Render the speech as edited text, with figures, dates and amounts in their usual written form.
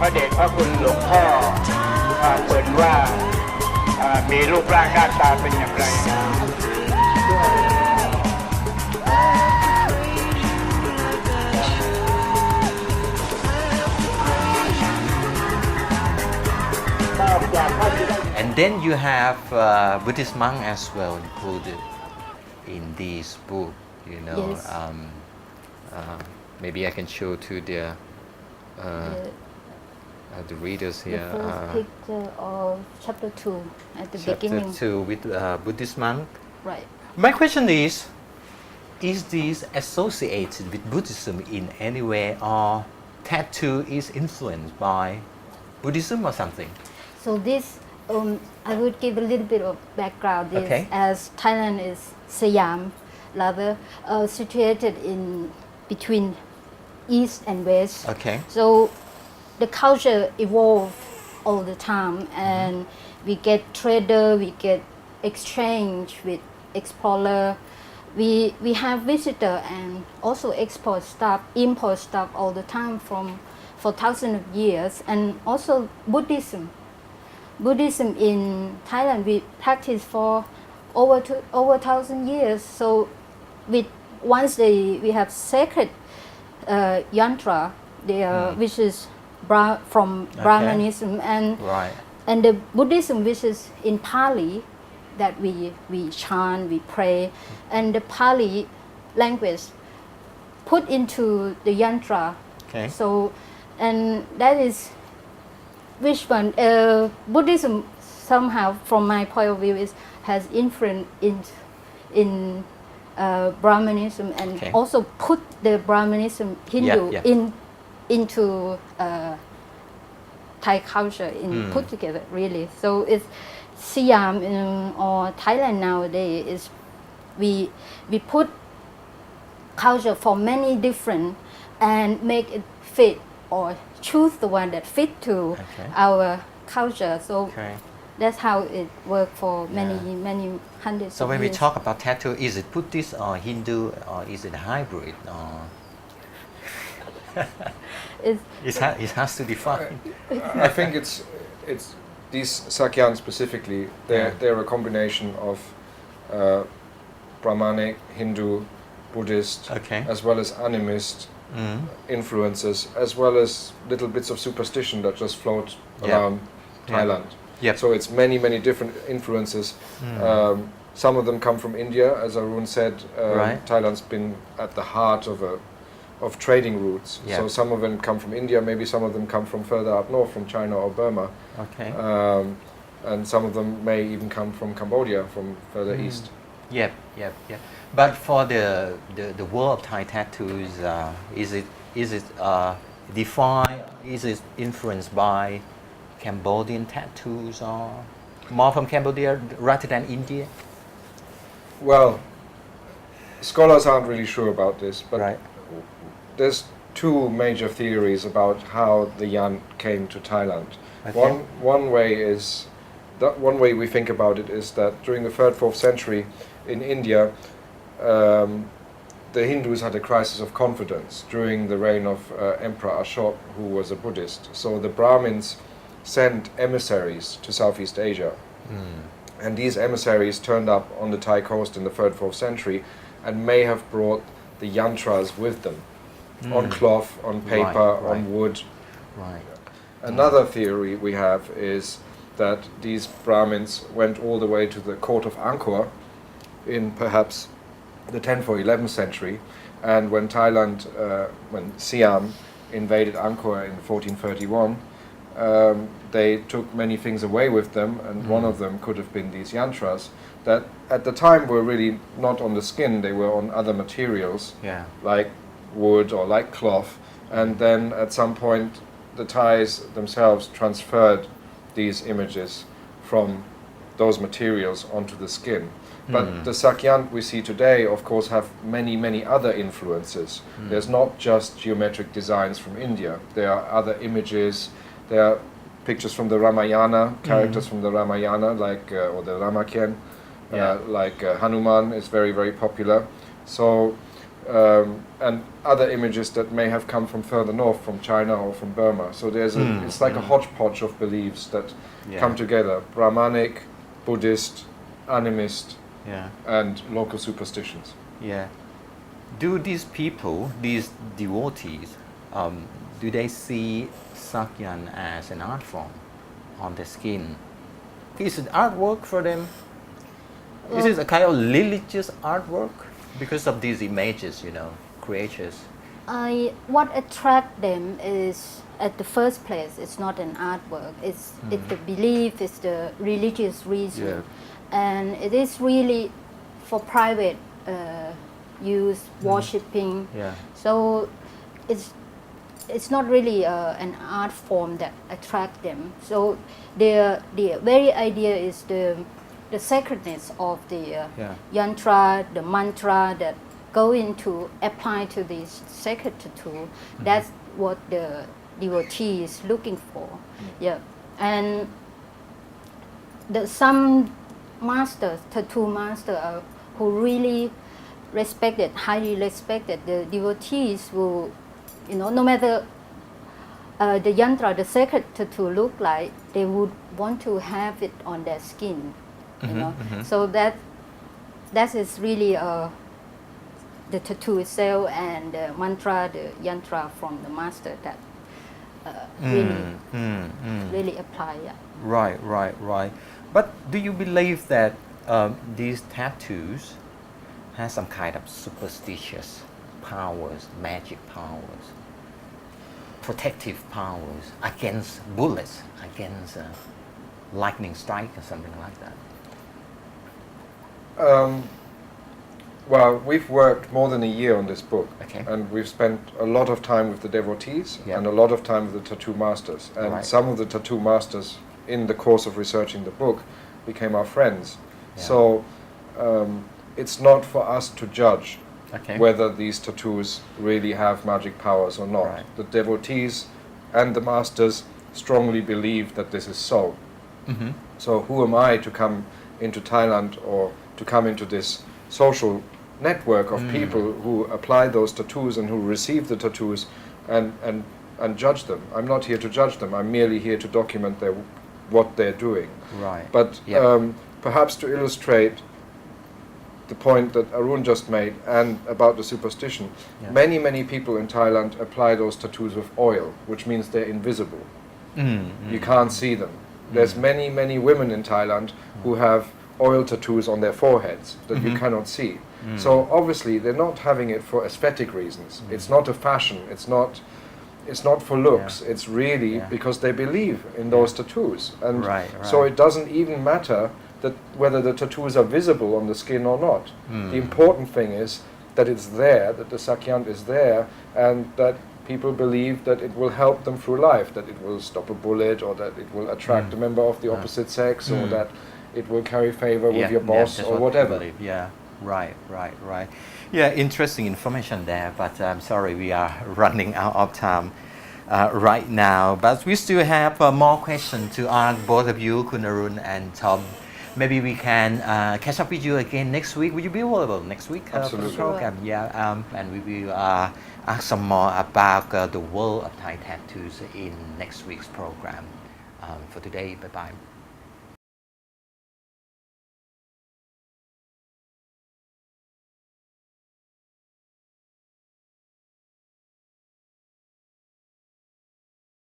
ระเดชพระคุณหลวงพ่อเปิดว่ามีรูปร่างหน้าตาเป็นอย่างไร And then you have Buddhist monk as well included in this book. You know, Yes. Maybe I can show to the readers The here. first picture of chapter 2 at the Chapter beginning. 2 with Buddhist monk. Right. My question is this associated with Buddhism in any way, or tattoo is influenced by Buddhism or something? So this, I would give a little bit of background. This, Okay. as Thailand is Siam, rather situated in between East and West. Okay. So the culture evolve all the time, and we get trader, we get exchange with explorer. We have visitor and also export stuff, import stuff all the time for thousands of years, and also Buddhism. Buddhism in Thailand we practice for over 1,000 years. So with once we have sacred yantra there, which is from Brahmanism, Right. and the Buddhism which is in Pali, that we chant, we pray, and the Pali language put into the yantra. Okay. So, and that is which one Buddhism somehow, from my point of view, has influence in Brahmanism, and Okay. also put the Brahmanism Hindu into Thai culture put together really. So it's Siam or Thailand nowadays is we put culture for many different and make it fit or choose the one that fit to our culture. So that's how it worked for many hundreds So of when years. we talk about tattoo, is it Buddhist or Hindu, or is it hybrid? Or it has to define. I think it's these Sakyan specifically. They're a combination of Brahmanic, Hindu, Buddhist, as well as animist influences, as well as little bits of superstition that just float around Thailand. Yep. So it's many different influences. Some of them come from India, as Aroon said. Thailand's been at the heart of trading routes. So some of them come from India, maybe some of them come from further up north, from China or Burma. Okay. And some of them may even come from Cambodia, from further east. Yep. But for the world of Thai tattoos, is it defined? Is it influenced by Cambodian tattoos, or more from Cambodia rather than India? Well, scholars aren't really sure about this, but there's two major theories about how the yan came to Thailand. One way we think about it is that during the 3rd, 4th century in India, the Hindus had a crisis of confidence during the reign of Emperor Ashoka, who was a Buddhist. So the Brahmins sent emissaries to Southeast Asia. And these emissaries turned up on the Thai coast in the 3rd, 4th century and may have brought the yantras with them on cloth, on paper, on wood. Another theory we have is that these Brahmins went all the way to the court of Angkor in perhaps the 10th or 11th century, and when when Siam invaded Angkor in 1431, they took many things away with them, and one of them could have been these yantras that at the time were really not on the skin, they were on other materials like wood or like cloth, and then at some point the Thais themselves transferred these images from those materials onto the skin. But the Sakyant we see today, of course, have many other influences. There's not just geometric designs from India. There are other images. There are pictures from the Ramayana, characters from the Ramayana, like or the Ramakien, like Hanuman is very popular. So and other images that may have come from further north, from China or from Burma. So there's it's like a hodgepodge of beliefs that come together: Brahmanic, Buddhist, animist, and local superstitions. Yeah. Do these people, these devotees, do they see Sakyan as an art form on the skin? Is it artwork for them? Is it a kind of religious artwork because of these images, creatures? What attracts them is, at the first place, it's not an artwork. It's the belief, it's the religious reason, and it is really for private use, worshipping. So it's not really an art form that attracts them. So the very idea is the sacredness of the yantra, the mantra that go into apply to this sacred tattoo. That's what the devotee is looking for. And some masters, tattoo masters, who really respected, highly respected, the devotees will, no matter the yantra, the sacred tattoo look like, they would want to have it on their skin. So that is really the tattoo itself and the mantra, the yantra from the master that really apply. Right. But do you believe that these tattoos have some kind of superstitious powers, magic powers, protective powers against bullets, against lightning strike or something like that? Well, we've worked more than a year on this book, Okay. and we've spent a lot of time with the devotees and a lot of time with the tattoo masters. And some of the tattoo masters, in the course of researching the book, became our friends. So it's not for us to judge whether these tattoos really have magic powers or not. The devotees and the masters strongly believe that this is so. So who am I to come into Thailand or to come into this social network of people who apply those tattoos and who receive the tattoos and judge them? I'm not here to judge them. I'm merely here to document what they're doing. But perhaps to illustrate the point that Aroon just made and about the superstition, many people in Thailand apply those tattoos with oil, which means they're invisible. You can't see them. There's many women in Thailand who have oil tattoos on their foreheads that you cannot see. So obviously they're not having it for aesthetic reasons. It's not a fashion. It's not for looks. It's really because they believe in those tattoos. And so it doesn't even matter that whether the tattoos are visible on the skin or not. The important thing is that it's there, that the sakyant is there, and that people believe that it will help them through life, that it will stop a bullet, or that it will attract a member of the opposite sex, or that it will carry favor with your boss, or whatever. Right. Yeah, interesting information there, but I'm sorry we are running out of time right now. But we still have more questions to ask both of you, Kun Aroon and Tom. Maybe we can catch up with you again next week. Will you be available next week for the program? And we will ask some more about the world of Thai tattoos in next week's program. For today, bye-bye.